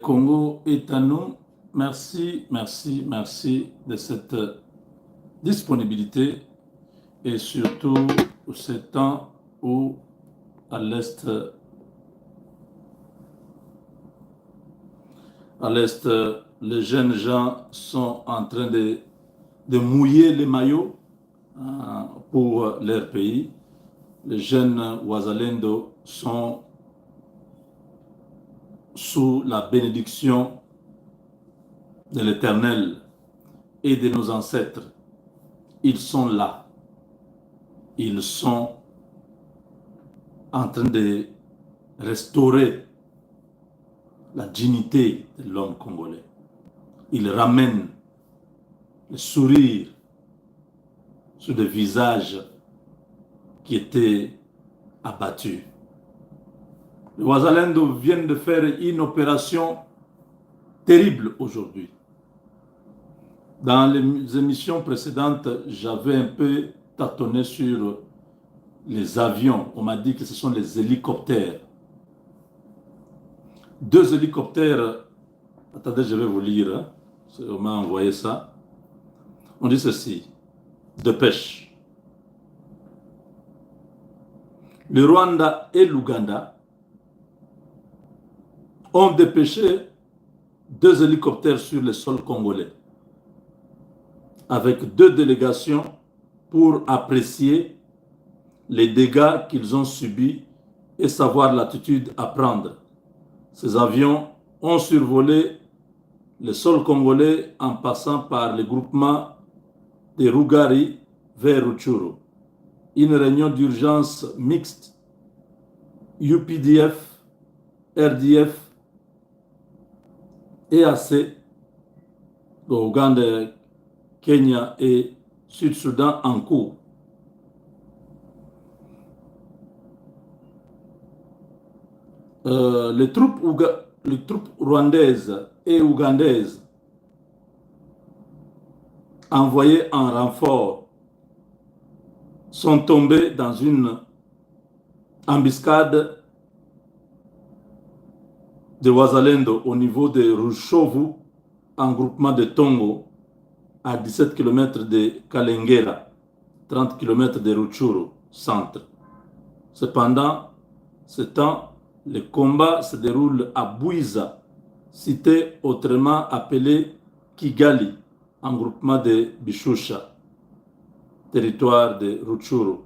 Congo est à nous. Merci, merci, merci de cette disponibilité et surtout ce temps où à l'Est, les jeunes gens sont en train de mouiller les maillots pour leur pays. Les jeunes Wazalendo sont sous la bénédiction de l'Éternel et de nos ancêtres. Ils sont là. Ils sont en train de restaurer la dignité de l'homme congolais. Ils ramènent le sourire sur des visages qui étaient abattus. Les Wazalendo viennent de faire une opération terrible aujourd'hui. Dans les émissions précédentes, j'avais un peu tâtonné sur les avions. On m'a dit que ce sont les hélicoptères. 2 hélicoptères, attendez, je vais vous lire, hein. On m'a envoyé ça. On dit ceci, de pêche. Le Rwanda et l'Ouganda ont dépêché 2 hélicoptères sur le sol congolais avec 2 délégations pour apprécier les dégâts qu'ils ont subis et savoir l'attitude à prendre. Ces avions ont survolé le sol congolais en passant par le groupement de Rugari vers Rutshuru. Une réunion d'urgence mixte UPDF, RDF, EAC, Ouganda, Kenya et Sud-Soudan en cours. Les troupes rwandaises et ougandaises envoyées en renfort sont tombées dans une embuscade de Wazalendo au niveau de Rushovu, en groupement de Tongo, à 17 km de Kalengera, 30 km de Rutshuru, centre. Cependant, ce temps, le combat se déroule à Bouiza, cité autrement appelée Kigali, en groupement de Bishusha, territoire de Rutshuru.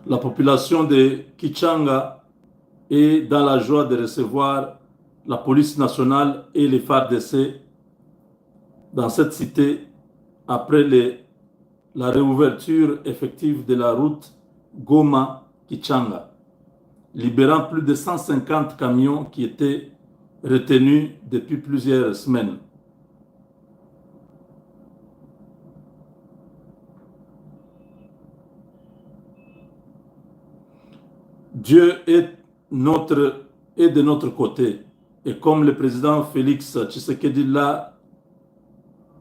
La population de Kichanga est dans la joie de recevoir la police nationale et les FARDC dans cette cité après la réouverture effective de la route Goma-Kichanga, libérant plus de 150 camions qui étaient retenus depuis plusieurs semaines. Dieu est de notre côté. Et comme le président Félix Tshisekedi l'a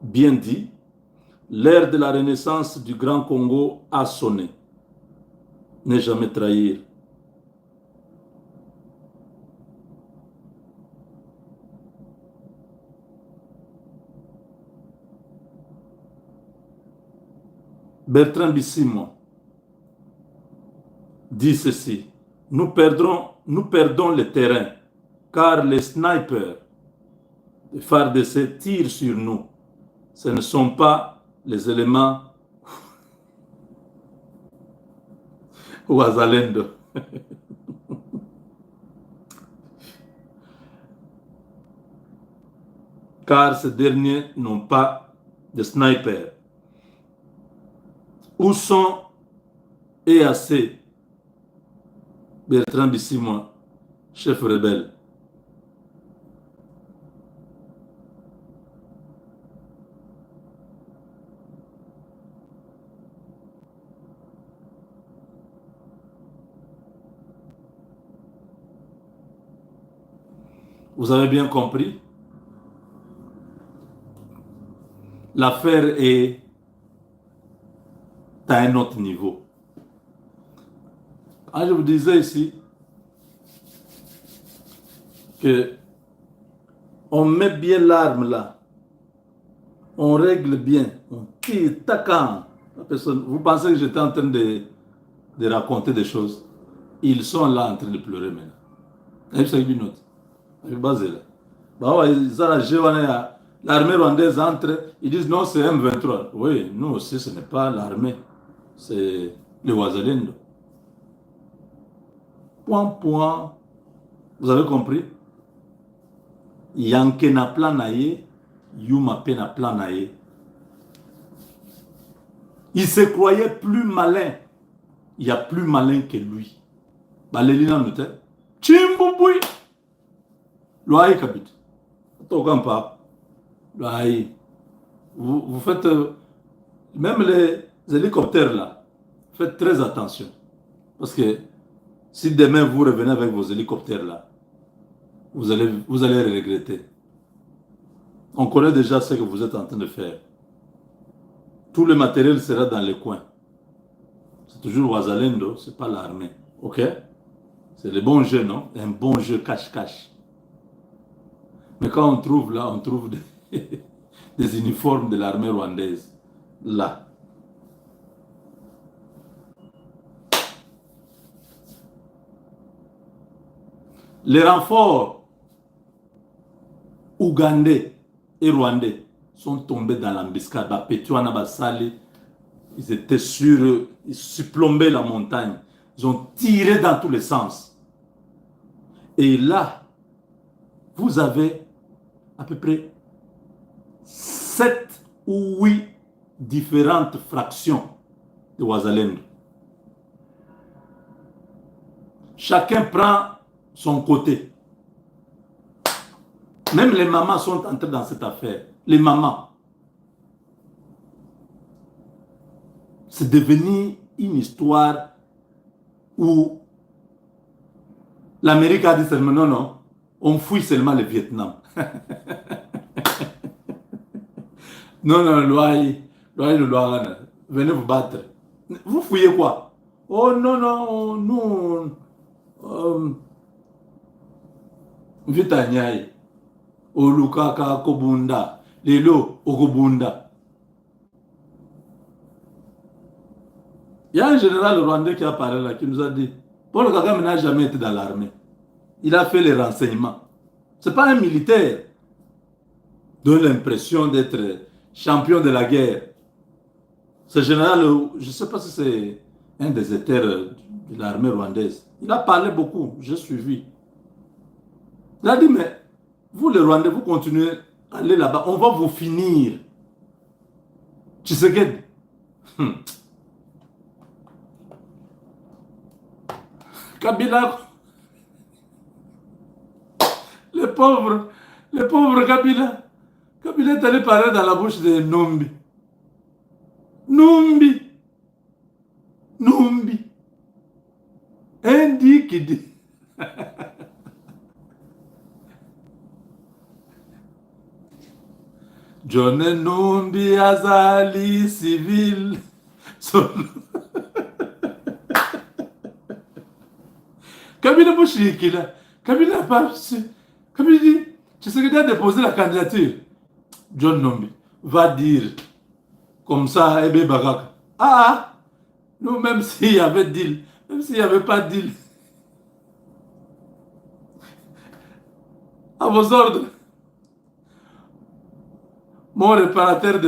bien dit, l'ère de la renaissance du Grand Congo a sonné. Ne jamais trahir. Bertrand Bisimwa dit ceci: nous perdons le terrain car les snipers de FARDC tirent sur nous. Ce ne sont pas les éléments Wazalendo. Car ces derniers n'ont pas de snipers. Où sont EAC, Bertrand Bisimwa, chef rebelle? Vous avez bien compris? L'affaire est à un autre niveau. Ah, je vous disais ici que on met bien l'arme là, on règle bien, on tire, tacan. La personne, vous pensez que j'étais en train de raconter des choses? Ils sont là en train de pleurer maintenant. Et c'est une autre. Je basé là. Bah ouais, l'armée rwandaise entre, ils disent non, c'est M23. Oui, nous aussi, ce n'est pas l'armée, c'est le Wazalendo. Point, point. Vous avez compris? Yanke na plan na ye, Yuma pe na plan na ye. Il se croyait plus malin. Il y a plus malin que lui. Balelina note. Chimbouboui. Loaï kabit. Tokan pas. Loaï. Vous faites... même les hélicoptères là, faites très attention. Parce que si demain vous revenez avec vos hélicoptères là, vous allez regretter. On connaît déjà ce que vous êtes en train de faire. Tout le matériel sera dans les coins. C'est toujours Wazalendo, c'est pas l'armée. Ok? C'est le bon jeu, non? Un bon jeu cache-cache. Mais quand on trouve là, on trouve des uniformes de l'armée rwandaise. Là. Les renforts ougandais et rwandais sont tombés dans l'embuscade. Ils étaient sûrs, ils surplombaient la montagne. Ils ont tiré dans tous les sens. Et là, vous avez à peu près 7 ou 8 différentes fractions de Wazalendo. Chacun prend son côté. Même les mamans sont entrées dans cette affaire. Les mamans. C'est devenu une histoire où l'Amérique a dit seulement non, non, on fouille seulement le Vietnam. Non, non, venez vous battre. Vous fouillez quoi? Oh non, non, nous, Vitanyai, Olukaka Kobunda, Lelo Okobunda. Il y a un général rwandais qui a parlé là, qui nous a dit, Paul Kagame n'a jamais été dans l'armée. Il a fait les renseignements. Ce n'est pas un militaire. Donne l'impression d'être champion de la guerre. Ce général, je ne sais pas si c'est un des éthers de l'armée rwandaise. Il a parlé beaucoup, j'ai suivi. Il a dit, mais vous les Rwandais, vous continuez à aller là-bas, on va vous finir. Tshisekedi. Kabila, les pauvres Kabila. Kabila est allé parler dans la bouche de Numbi. Numbi. Numbi. Indi qui dit. John Numbi Azali civil. Kabila Bouchiki là. Kabila n'a pas reçu. Kabila dit, tu sais que tu as déposé la candidature. John Numbi va dire comme ça, Ebe Bagaka. Ah, nous, même s'il y avait deal, même s'il n'y avait pas deal, à vos ordres, mon réparateur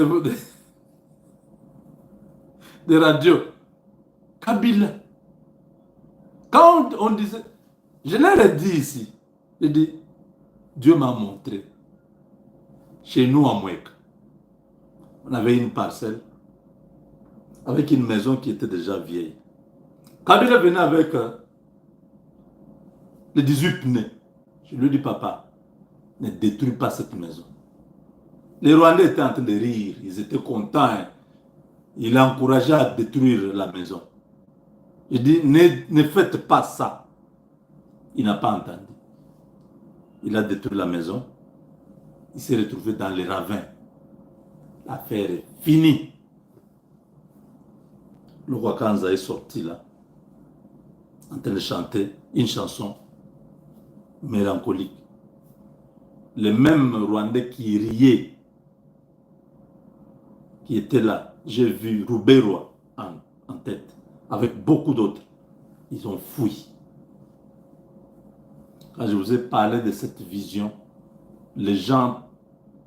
de radio, Kabila. Quand on disait, je leur ai dit ici, j'ai dit, Dieu m'a montré, chez nous à Mouek, on avait une parcelle avec une maison qui était déjà vieille. Kabila venait avec les 18 pneus. Je lui ai dit, papa, ne détruis pas cette maison. Les Rwandais étaient en train de rire, ils étaient contents. Hein. Il a encouragé à détruire la maison. Je dis, ne faites pas ça. Il n'a pas entendu. Il a détruit la maison. Il s'est retrouvé dans les ravins. L'affaire est finie. Le roi Kanza est sorti là. en train de chanter une chanson mélancolique. Les mêmes Rwandais qui riaient, qui étaient là, j'ai vu Roubaix en tête, avec beaucoup d'autres. Ils ont fui. Quand je vous ai parlé de cette vision, les gens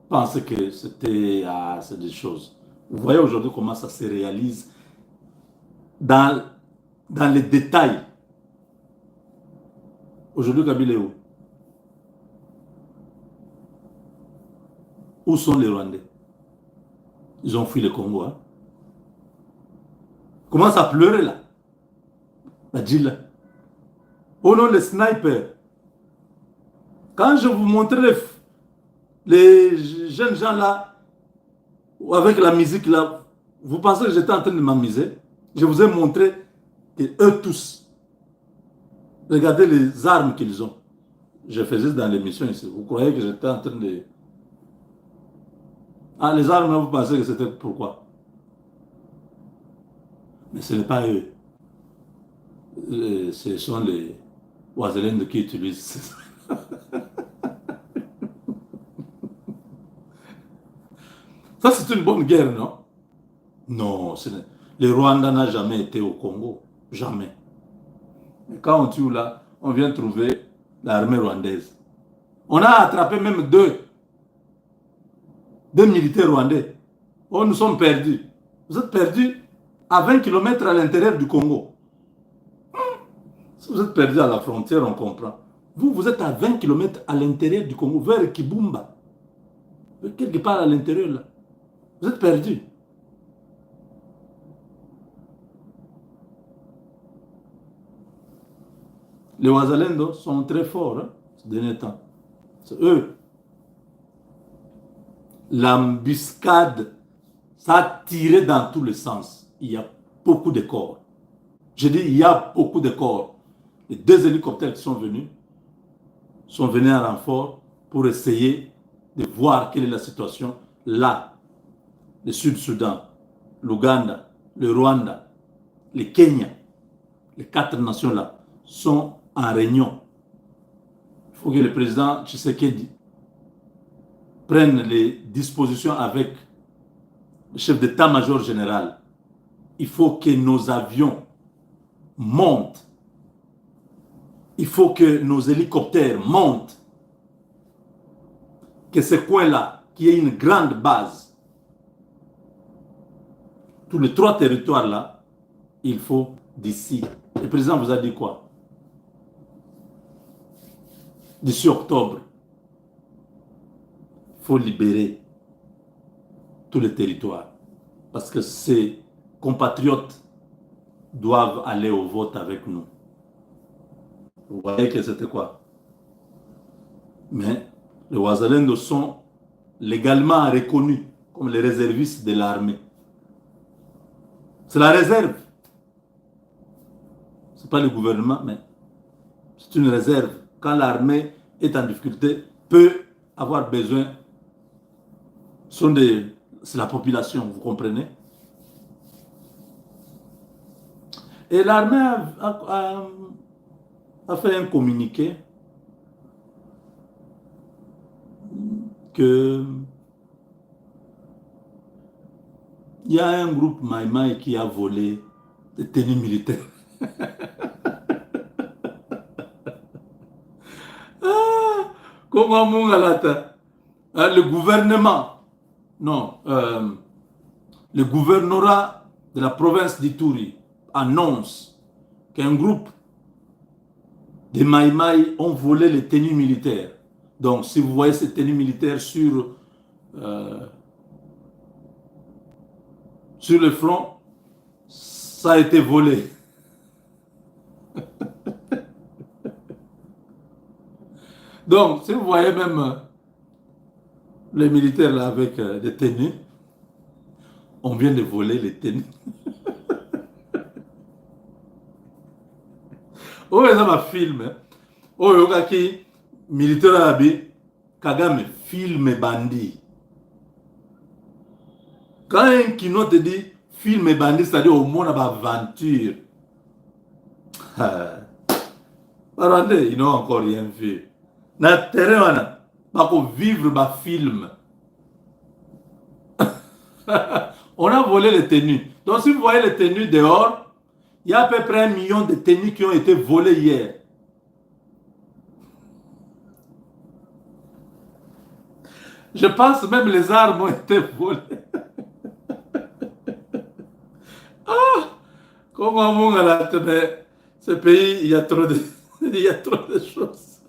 pensaient que c'était c'est des choses. Vous voyez aujourd'hui comment ça se réalise dans les détails. Aujourd'hui, Kabila est où? Où sont les Rwandais? Ils ont fui le Congo. Hein? Commence à pleurer là. La Djila. Oh non, les snipers. Quand je vous montrais les jeunes gens là, avec la musique là, vous pensez que j'étais en train de m'amuser? Je vous ai montré que eux tous, regardez les armes qu'ils ont. Je faisais dans l'émission ici. Vous croyez que j'étais en train de... Ah, les armes là, vous pensez que c'était pourquoi? Mais ce n'est pas eux. Ce sont les Ouazélènes qui utilisent. Ça, c'est une bonne guerre, non? Non, le Rwanda n'a jamais été au Congo. Jamais. Et quand on tue là, on vient trouver l'armée rwandaise. On a attrapé même deux militaires rwandais. Oh, nous sommes perdus. Vous êtes perdus à 20 km à l'intérieur du Congo. Si vous êtes perdu à la frontière, on comprend. Vous êtes à 20 km à l'intérieur du Congo, vers Kibumba. Quelque part à l'intérieur là. Vous êtes perdu. Les Ouazalendo sont très forts hein, ces derniers temps. C'est eux. L'embuscade, ça a tiré dans tous les sens. Il y a beaucoup de corps. Je dis, il y a beaucoup de corps. Les deux hélicoptères qui sont venus en renfort pour essayer de voir quelle est la situation là. Le Sud-Soudan, l'Ouganda, le Rwanda, le Kenya, les 4 nations là sont en réunion. Il faut que le président Tshisekedi prenne les dispositions avec le chef d'état-major général. Il faut que nos avions montent. Il faut que nos hélicoptères montent. Que ce coin-là, qui est une grande base, tous les 3 territoires là, il faut d'ici. Le président vous a dit quoi? D'ici octobre, il faut libérer tous les territoires. Parce que ces compatriotes doivent aller au vote avec nous. Vous voyez que c'était quoi? Mais les Ouazalendo sont légalement reconnus comme les réservistes de l'armée. C'est la réserve. Ce n'est pas le gouvernement, mais c'est une réserve. Quand l'armée est en difficulté, peut avoir besoin, c'est la population, vous comprenez? Et l'armée a fait un communiqué que il y a un groupe Maïmaï qui a volé des tenues militaires. Comment le gouvernement, non, le gouvernorat de la province d'Ituri annonce qu'un groupe de Maïmaï ont volé les tenues militaires. Donc, si vous voyez ces tenues militaires sur le front, ça a été volé. Donc, si vous voyez même les militaires là avec des tenues, on vient de voler les tenues. Oh, ça m'a filmé. Oh, il y a qui militaire là, Kagame filme bandit. Quand un kino te dit film bandit, c'est-à-dire au monde d'aventure. Rwandais, ils n'ont encore rien vu. Na terrain, on vivre ma film. On a volé les tenues. Donc si vous voyez les tenues dehors, il y a à peu près 1 million de tenues qui ont été volées hier. Je pense même les armes ont été volées. Comment on a ce pays, il y a trop de, il y a trop de choses.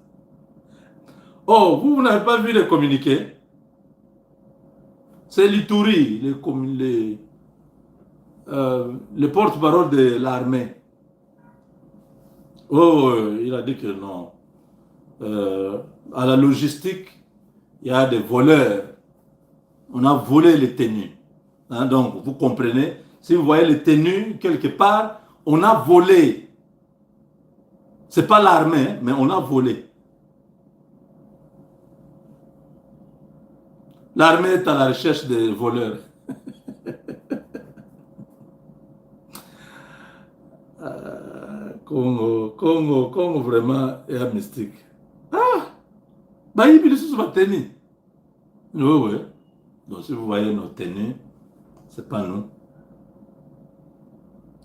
Oh, vous n'avez pas vu les communiqués? C'est l'Ituri, le porte-parole de l'armée. Oh, il a dit que non. À la logistique, il y a des voleurs. On a volé les tenues. Hein, donc, vous comprenez, si vous voyez les tenues quelque part, on a volé. Ce n'est pas l'armée, mais on a volé. L'armée est à la recherche des voleurs. Congo vraiment est mystique. Ah, bah il est sur ma tenue. Oui, oui. Donc si vous voyez nos tenues, c'est pas nous.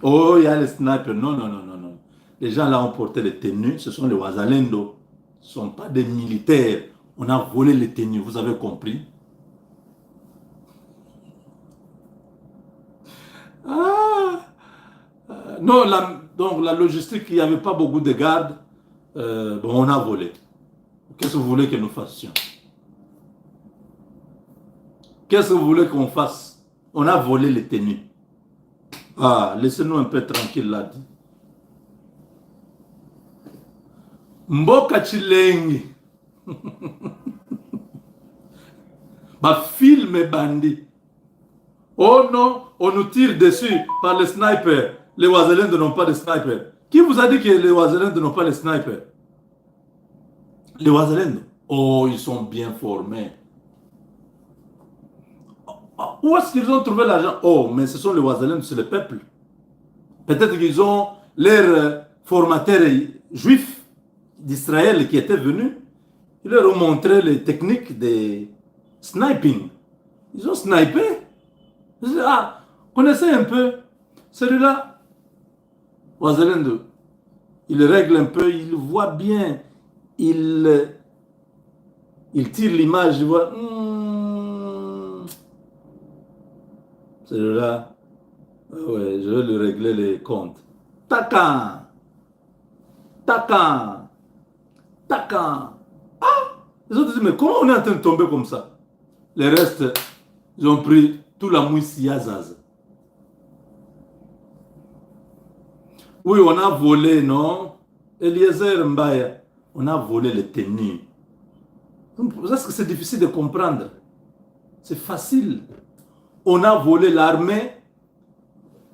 Oh, il y a les snipers. Non, non, non, non, non. Les gens là ont porté les tenues. Ce sont les Wazalendo. Ce ne sont pas des militaires. On a volé les tenues. Vous avez compris? Ah! Non, donc la logistique, il n'y avait pas beaucoup de gardes. Bon, on a volé. Qu'est-ce que vous voulez que nous fassions? Qu'est-ce que vous voulez qu'on fasse? On a volé les tenues. Ah, laissez-nous un peu tranquille là. Mboka Chilengi. Bah, film et bandit. Oh non, on nous tire dessus par les snipers. Les Oiselins n'ont pas de snipers. Qui vous a dit que les Oiselins n'ont pas de snipers? Les Oiselins, oh, ils sont bien formés. Où est-ce qu'ils ont trouvé l'argent? Oh, mais ce sont les Oiselins, c'est le peuple. Peut-être qu'ils ont leurs formateurs juifs d'Israël qui étaient venus. Ils leur ont montré les techniques de sniping. Ils ont snipé. Ah, connaissez un peu. Celui-là, Oiselin, il règle un peu, il voit bien. Il tire l'image, il voit. Celui-là, ouais, je vais lui régler les comptes. Tacan! Tacan! Tacan! Ah! Les autres disent, mais comment on est en train de tomber comme ça? Les restes, ils ont pris tout la mousse Yazaz. Oui, on a volé, non? Eliezer Mbaya, on a volé les tenues. Est-ce que c'est difficile de comprendre? C'est facile. On a volé l'armée.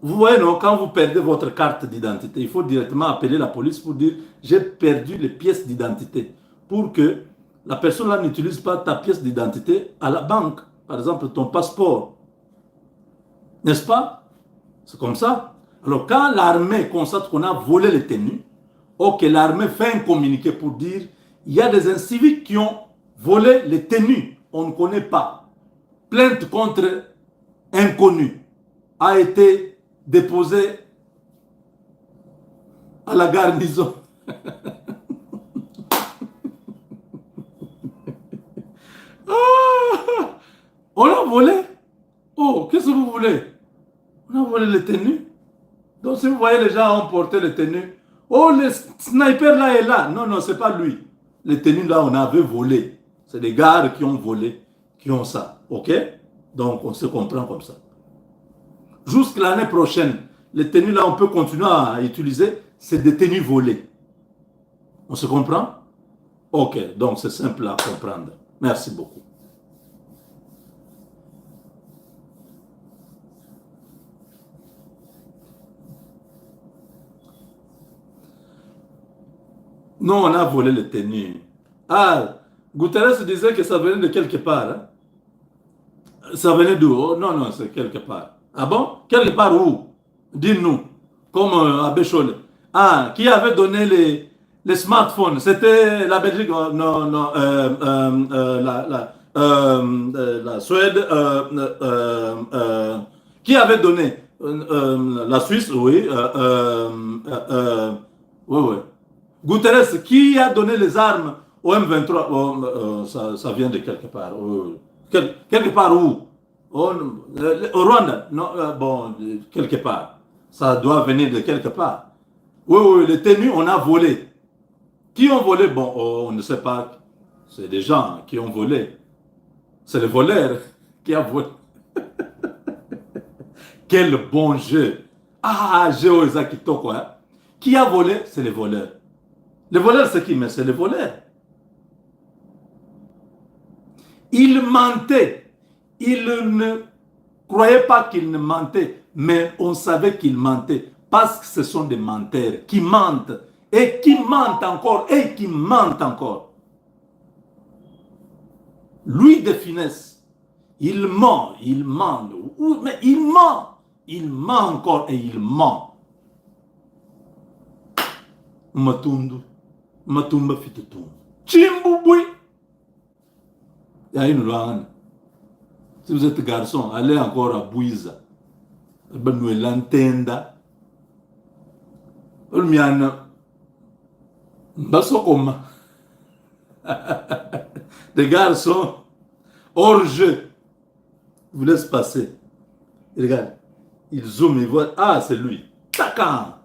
Vous voyez, non, quand vous perdez votre carte d'identité, il faut directement appeler la police pour dire j'ai perdu les pièces d'identité. Pour que la personne là n'utilise pas ta pièce d'identité à la banque. Par exemple, ton passeport. N'est-ce pas? C'est comme ça. Alors, quand l'armée constate qu'on a volé les tenues, ok, l'armée fait un communiqué pour dire il y a des inciviques qui ont volé les tenues. On ne connaît pas. Plainte contre inconnu a été déposée à la garnison. Ah, on a volé. Oh, qu'est-ce que vous voulez? On a volé les tenues. Donc si vous voyez les gens ont porté les tenues, oh, le sniper là est là. Non, non, c'est pas lui. Les tenues là, on avait volé. C'est des gars qui ont volé, qui ont ça. Ok? Donc on se comprend comme ça. Jusqu'à l'année prochaine, les tenues là, on peut continuer à utiliser. C'est des tenues volées. On se comprend? Ok, donc c'est simple à comprendre. Merci beaucoup. Non, on a volé les tenues. Ah, Guterres disait que ça venait de quelque part. Hein? Ça venait d'où? Oh, non, non, c'est quelque part. Ah bon? Quelque part où? Dis-nous. Comme Abbé Cholé. Ah, qui avait donné les smartphones, c'était la Belgique, non, non, la Suède, qui avait donné la Suisse, oui, oui, oui. Guterres, qui a donné les armes au M23, ça vient de quelque part. Quelque part où? Au Rwanda, non, bon, quelque part. Ça doit venir de quelque part. Oui, oui, les tenues, on a volé. Qui ont volé? Bon, on ne sait pas. C'est des gens qui ont volé. C'est le voleur qui a volé. Quel bon jeu. Ah, Géo Zakito, quoi. Qui a volé? C'est les voleurs. Les voleurs, c'est qui? Mais c'est les voleurs. Ils mentaient. Ils ne croyaient pas qu'ils ne mentaient, mais on savait qu'ils mentaient parce que ce sont des menteurs qui mentent et qui mentent encore et qui mentent encore. Louis de Funès, il ment, mais il ment encore et il ment. Matundu, Matumba Fitutum, Chimbouboui. Il y a une langue. Si vous êtes garçon, allez encore à Bouiza. Nous l'entenda. Des garçons hors jeu. Vous laisse passer. Il regarde. Il zoome, il voit. Ah, c'est lui. Tacan.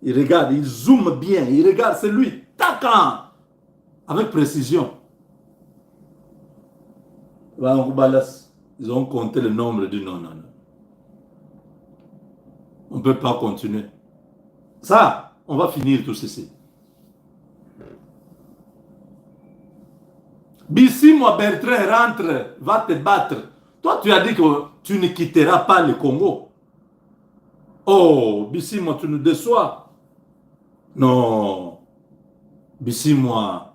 Il regarde, il zoome bien. Il regarde, c'est lui. Tacan. Avec précision. Ils ont compté le nombre du non, non, non. On ne peut pas continuer. Ça, on va finir tout ceci. Bissi, moi, Bertrand, rentre, va te battre. Toi, tu as dit que tu ne quitteras pas le Congo. Oh, Bissi, moi, tu nous déçois. Non. Bissi, moi,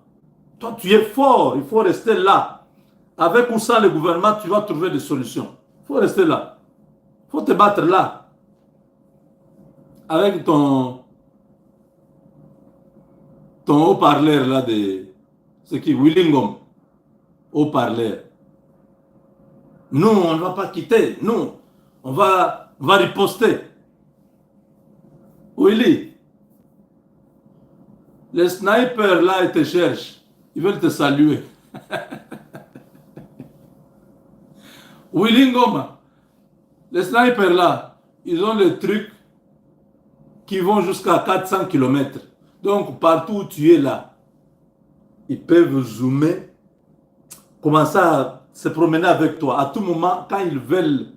toi, tu es fort. Il faut rester là. Avec ou sans le gouvernement, tu vas trouver des solutions. Il faut rester là. Il faut te battre là. Avec ton haut-parleur là de... C'est qui? Willingom. Haut-parleur. Nous, on ne va pas quitter. Nous, on va riposter. Willy, les snipers là, ils te cherchent. Ils veulent te saluer. Willy Ngoma, les snipers là, ils ont le truc qui vont jusqu'à 400 km. Donc, partout où tu es là, ils peuvent zoomer, commencer à se promener avec toi. À tout moment, quand ils veulent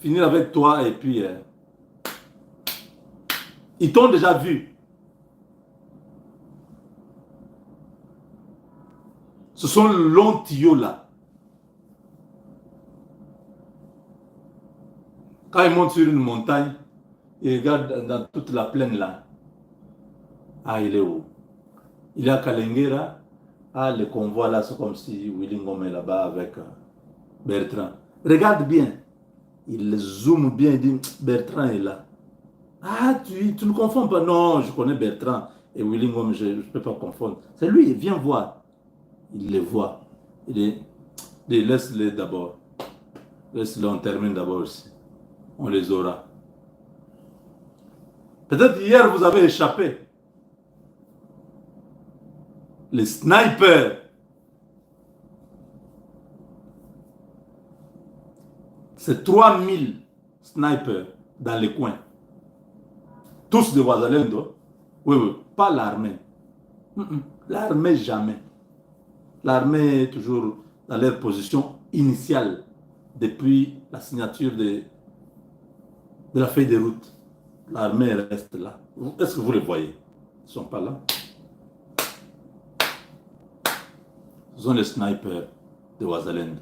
finir avec toi, et puis, ils t'ont déjà vu. Ce sont les longs tuyaux là. Quand ils montent sur une montagne, ils regardent dans toute la plaine là. Ah, il est où? Il est à Kalengera. Ah, le convoi là, c'est comme si Willy Ngom est là-bas avec Bertrand. Regarde bien. Il zoome bien, il dit Bertrand est là. Ah, tu ne confonds pas. Non, je connais Bertrand et Willy Ngom, je ne peux pas confondre. C'est lui, viens voir. Il les voit. Il dit laisse-les d'abord. Laisse-les, on termine d'abord aussi. On les aura. Peut-être hier, vous avez échappé. Les snipers. C'est 3000 snipers dans les coins. Tous de Ouazalendo. Oui, oui, pas l'armée. L'armée, jamais. L'armée est toujours dans leur position initiale depuis la signature de la feuille de route. L'armée reste là. Est-ce que vous les voyez? Ils ne sont pas là. Ce sont les snipers de Ouazalendo.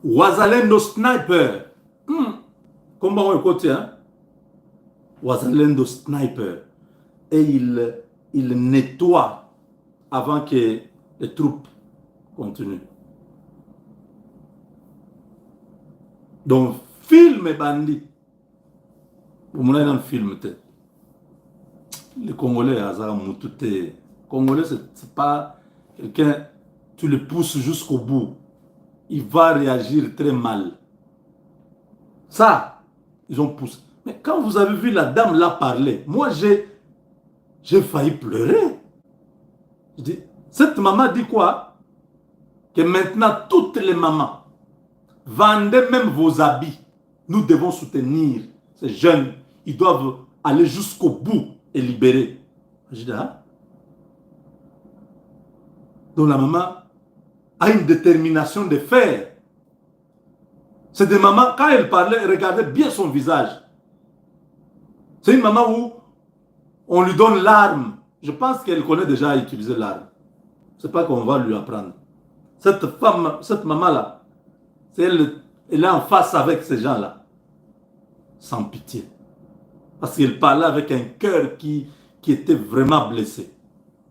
Ouazalendo sniper. Comment on écoute, hein? Ouazalendo sniper. Et il nettoie avant que les troupes continuent. Donc, film et bandit. Vous m'avez dans le film, peut-être. Les Congolais, Azar Moutouté. Congolais, c'est pas quelqu'un, tu le pousses jusqu'au bout. Il va réagir très mal. Ça, ils ont poussé. Mais quand vous avez vu la dame là parler, moi j'ai failli pleurer. Je dis, cette maman dit quoi? Que maintenant, toutes les mamans, vendez même vos habits. Nous devons soutenir ces jeunes. Ils doivent aller jusqu'au bout et libérer. Je dis, ah. Donc la maman a une détermination de faire. C'est des mamans, quand elle parlait, regardez bien son visage. C'est une maman où on lui donne l'arme. Je pense qu'elle connaît déjà à utiliser l'arme. Ce n'est pas qu'on va lui apprendre. Cette femme, cette maman-là, elle est en face avec ces gens-là. Sans pitié. Parce qu'elle parlait avec un cœur qui était vraiment blessé.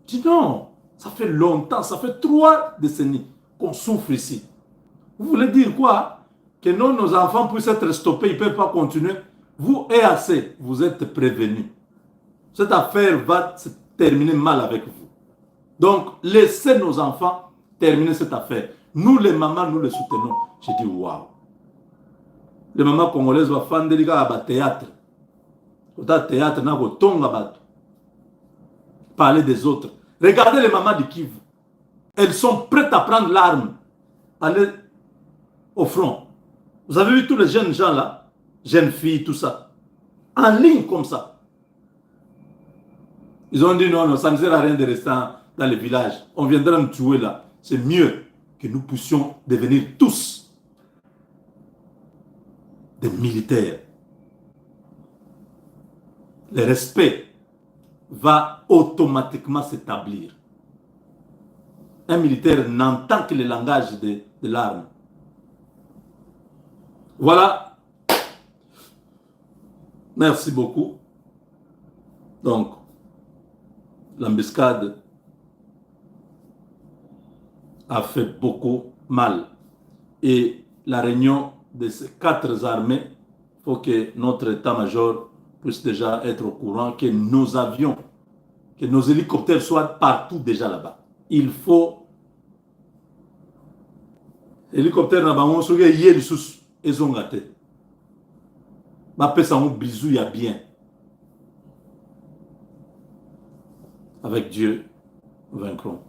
Je dis non, ça fait longtemps, ça fait 3 décennies qu'on souffre ici. Vous voulez dire quoi? Que nos enfants puissent être stoppés, ils ne peuvent pas continuer. Vous, EAC, vous êtes prévenus. Cette affaire va se terminer mal avec vous. Donc, laissez nos enfants terminer cette affaire. Nous, les mamans, nous les soutenons. J'ai dit, waouh. Les mamans congolaises vont faire des théâtre. Au théâtre, n'a pas parler des autres. Regardez les mamans de Kivu. Elles sont prêtes à prendre l'arme, aller au front. Vous avez vu tous les jeunes gens là, jeunes filles, tout ça, en ligne comme ça. Ils ont dit non, non, ça ne sert à rien de rester dans les villages. On viendra nous tuer là. C'est mieux que nous puissions devenir tous des militaires. Le respect va automatiquement s'établir. Un militaire n'entend que le langage de l'arme. Voilà. Merci beaucoup. Donc, l'embuscade a fait beaucoup mal. Et la réunion de ces 4 armées, il faut que notre état-major puisse déjà être au courant que nos avions, que nos hélicoptères soient partout déjà là-bas. Il faut hélicoptère na bango soki ye lisusu ezonga te bapesa ngo bisou ya bien avec Dieu vaincrons.